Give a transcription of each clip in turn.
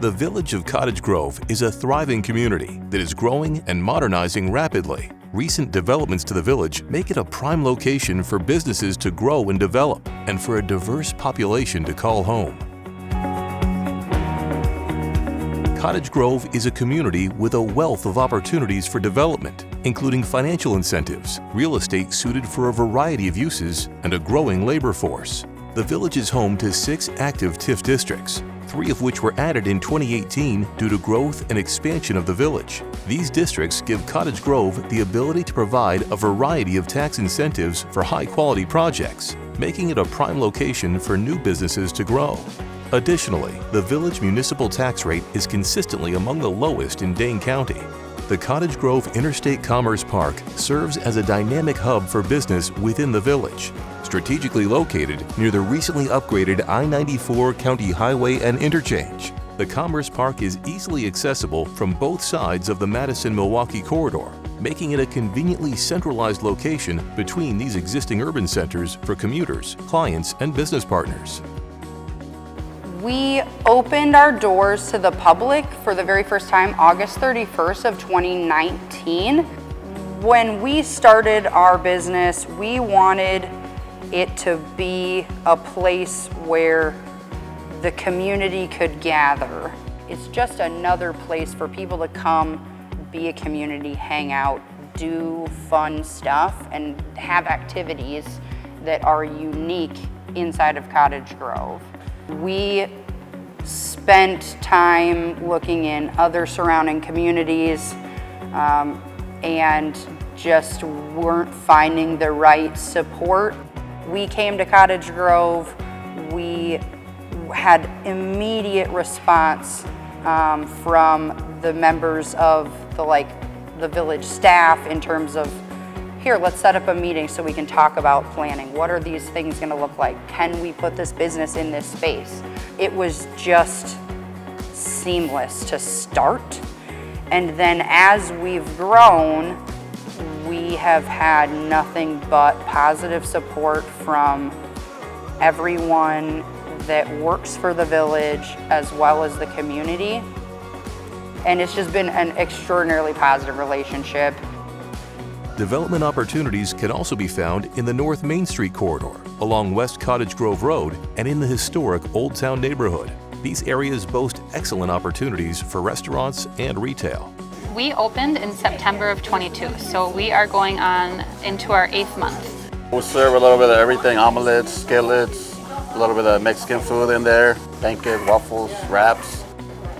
The village of Cottage Grove is a thriving community that is growing and modernizing rapidly. Recent developments to the village make it a prime location for businesses to grow and develop, and for a diverse population to call home. Cottage Grove is a community with a wealth of opportunities for development, including financial incentives, real estate suited for a variety of uses, and a growing labor force. The village is home to 6 active TIF districts, 3 of which were added in 2018 due to growth and expansion of the village. These districts give Cottage Grove the ability to provide a variety of tax incentives for high-quality projects, making it a prime location for new businesses to grow. Additionally, the village municipal tax rate is consistently among the lowest in Dane County. The Cottage Grove Interstate Commerce Park serves as a dynamic hub for business within the village. Strategically located near the recently upgraded I-94 County Highway and Interchange, the Commerce Park is easily accessible from both sides of the Madison-Milwaukee corridor, making it a conveniently centralized location between these existing urban centers for commuters, clients, and business partners. We opened our doors to the public for the very first time August 31st of 2019. When we started our business, we wanted it to be a place where the community could gather. It's just another place for people to come, be a community, hang out, do fun stuff, and have activities that are unique inside of Cottage Grove. We spent time looking in other surrounding communities and just weren't finding the right support. We came to Cottage Grove, we had immediate response from the members of the village staff in terms of, here, let's set up a meeting so we can talk about planning. What are these things gonna look like? Can we put this business in this space? It was just seamless to start. And then as we've grown, we have had nothing but positive support from everyone that works for the village as well as the community. And it's just been an extraordinarily positive relationship. Development opportunities can also be found in the North Main Street corridor, along West Cottage Grove Road, and in the historic Old Town neighborhood. These areas boast excellent opportunities for restaurants and retail. We opened in September of 22, so we are going on into our 8th month. We serve a little bit of everything: omelets, skillets, a little bit of Mexican food in there, pancakes, waffles, wraps.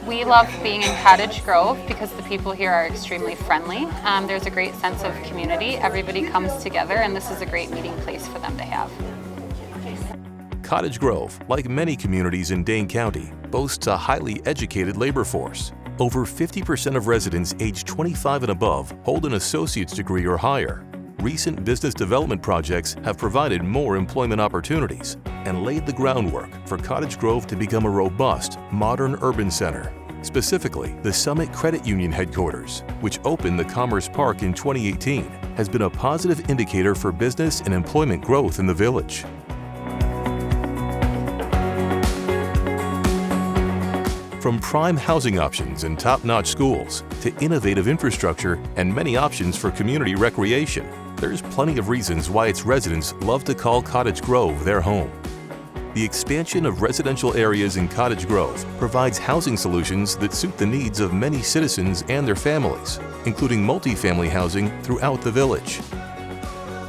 We love being in Cottage Grove because the people here are extremely friendly. There's a great sense of community. Everybody comes together, and this is a great meeting place for them to have. Cottage Grove, like many communities in Dane County, boasts a highly educated labor force. Over 50% of residents aged 25 and above hold an associate's degree or higher. Recent business development projects have provided more employment opportunities and laid the groundwork for Cottage Grove to become a robust, modern urban center. Specifically, the Summit Credit Union headquarters, which opened the Commerce Park in 2018, has been a positive indicator for business and employment growth in the village. From prime housing options and top-notch schools to innovative infrastructure and many options for community recreation, there's plenty of reasons why its residents love to call Cottage Grove their home. The expansion of residential areas in Cottage Grove provides housing solutions that suit the needs of many citizens and their families, including multifamily housing throughout the village.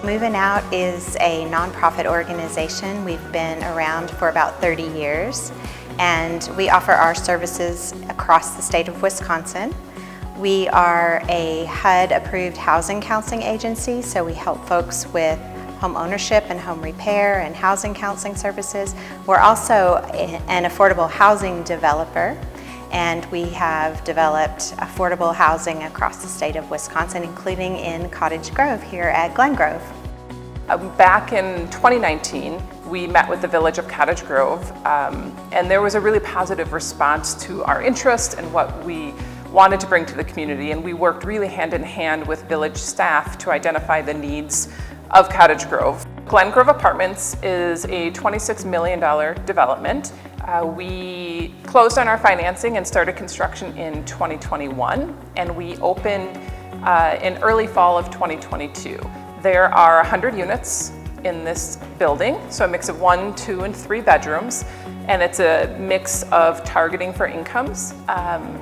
Moving Out is a nonprofit organization. We've been around for about 30 years, and we offer our services across the state of Wisconsin. We are a HUD-approved housing counseling agency, so we help folks with home ownership and home repair and housing counseling services. We're also an affordable housing developer, and we have developed affordable housing across the state of Wisconsin, including in Cottage Grove here at Glen Grove. Back in 2019, we met with the village of Cottage Grove, and there was a really positive response to our interest and what we wanted to bring to the community, and we worked really hand in hand with village staff to identify the needs of Cottage Grove. Glen Grove Apartments is a $26 million development. We closed on our financing and started construction in 2021, and we opened in early fall of 2022. There are 100 units in this building, so a mix of 1, 2, and 3 bedrooms, and it's a mix of targeting for incomes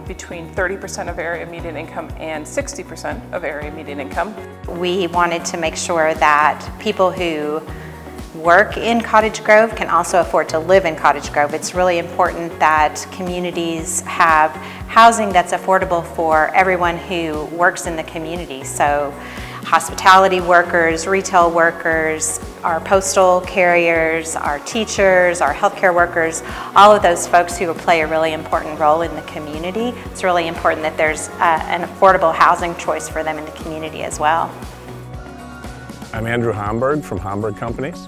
between 30% of area median income and 60% of area median income. We wanted to make sure that people who work in Cottage Grove can also afford to live in Cottage Grove. It's really important that communities have housing that's affordable for everyone who works in the community. So hospitality workers, retail workers, our postal carriers, our teachers, our healthcare workers, all of those folks who play a really important role in the community. It's really important that there's an affordable housing choice for them in the community as well. I'm Andrew Homburg from Homburg Companies.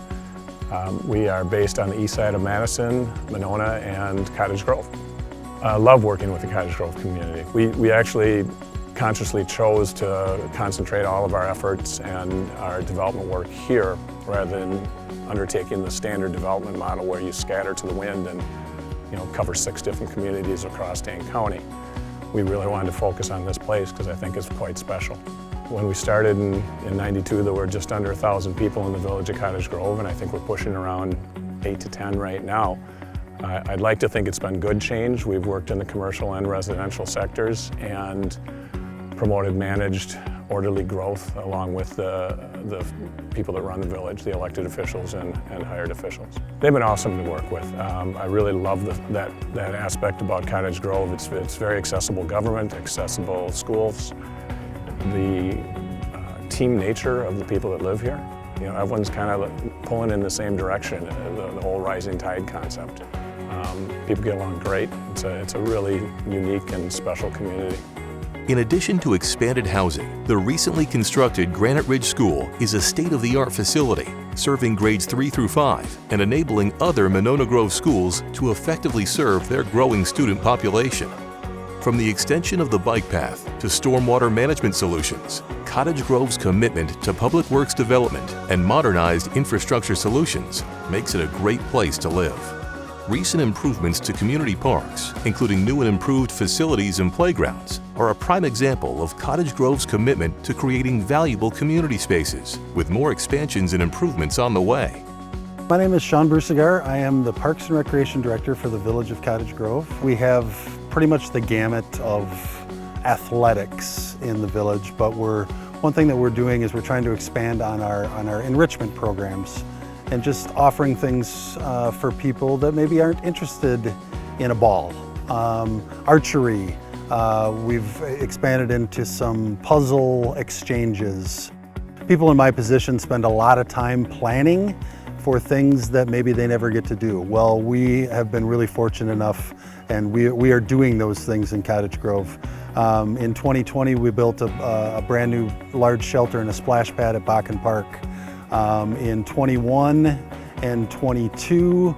We are based on the east side of Madison, Monona, and Cottage Grove. I love working with the Cottage Grove community. We actually consciously chose to concentrate all of our efforts and our development work here rather than undertaking the standard development model where you scatter to the wind and cover 6 different communities across Dane County. We really wanted to focus on this place because I think it's quite special. When we started in '92, there were just under 1,000 people in the village of Cottage Grove, and I think we're pushing around 8 to 10 right now. I'd like to think it's been good change. We've worked in the commercial and residential sectors and promoted managed, orderly growth along with the people that run the village, the elected officials and hired officials. They've been awesome to work with. I really love that aspect about Cottage Grove. It's very accessible government, accessible schools. The team nature of the people that live here. Everyone's kind of pulling in the same direction, the whole rising tide concept. People get along great. It's a really unique and special community. In addition to expanded housing, the recently constructed Granite Ridge School is a state-of-the-art facility, serving grades 3 through 5 and enabling other Monona Grove schools to effectively serve their growing student population. From the extension of the bike path to stormwater management solutions, Cottage Grove's commitment to public works development and modernized infrastructure solutions makes it a great place to live. Recent improvements to community parks, including new and improved facilities and playgrounds, are a prime example of Cottage Grove's commitment to creating valuable community spaces, with more expansions and improvements on the way. My name is Sean Brusigar. I am the Parks and Recreation Director for the Village of Cottage Grove. We have pretty much the gamut of athletics in the village, but one thing that we're doing is we're trying to expand on our enrichment programs and just offering things for people that maybe aren't interested in a ball. Archery, we've expanded into some puzzle exchanges. People in my position spend a lot of time planning for things that maybe they never get to do. Well, we have been really fortunate enough, and we are doing those things in Cottage Grove. In 2020, we built a brand new large shelter and a splash pad at Bakken Park. In 21 and 22,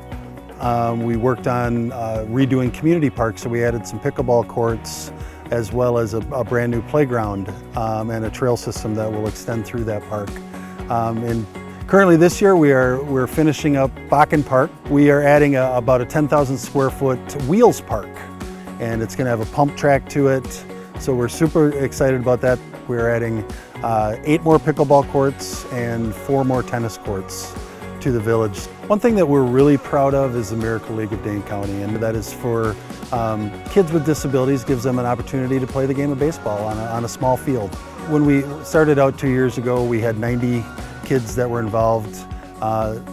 we worked on redoing community parks, so we added some pickleball courts as well as a brand new playground and a trail system that will extend through that park. And currently this year we're finishing up Bakken Park. We are adding about a 10,000 square foot wheels park, and it's going to have a pump track to it. So we're super excited about that. We're adding 8 more pickleball courts and 4 more tennis courts to the village. One thing that we're really proud of is the Miracle League of Dane County, and that is for kids with disabilities, gives them an opportunity to play the game of baseball on a small field. When we started out 2 years ago, we had 90 kids that were involved.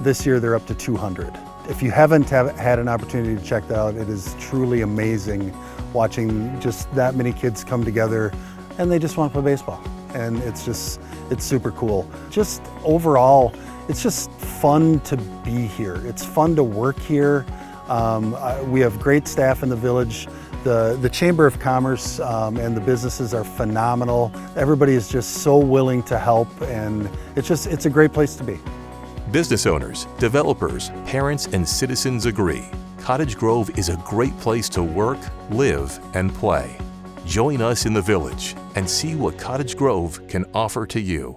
This year they're up to 200. If you haven't had an opportunity to check that out, it is truly amazing watching just that many kids come together and they just want to play baseball. And it's super cool. Just overall, it's just fun to be here. It's fun to work here. We have great staff in the village. The Chamber of Commerce and the businesses are phenomenal. Everybody is just so willing to help, and it's a great place to be. Business owners, developers, parents, and citizens agree. Cottage Grove is a great place to work, live, and play. Join us in the village and see what Cottage Grove can offer to you.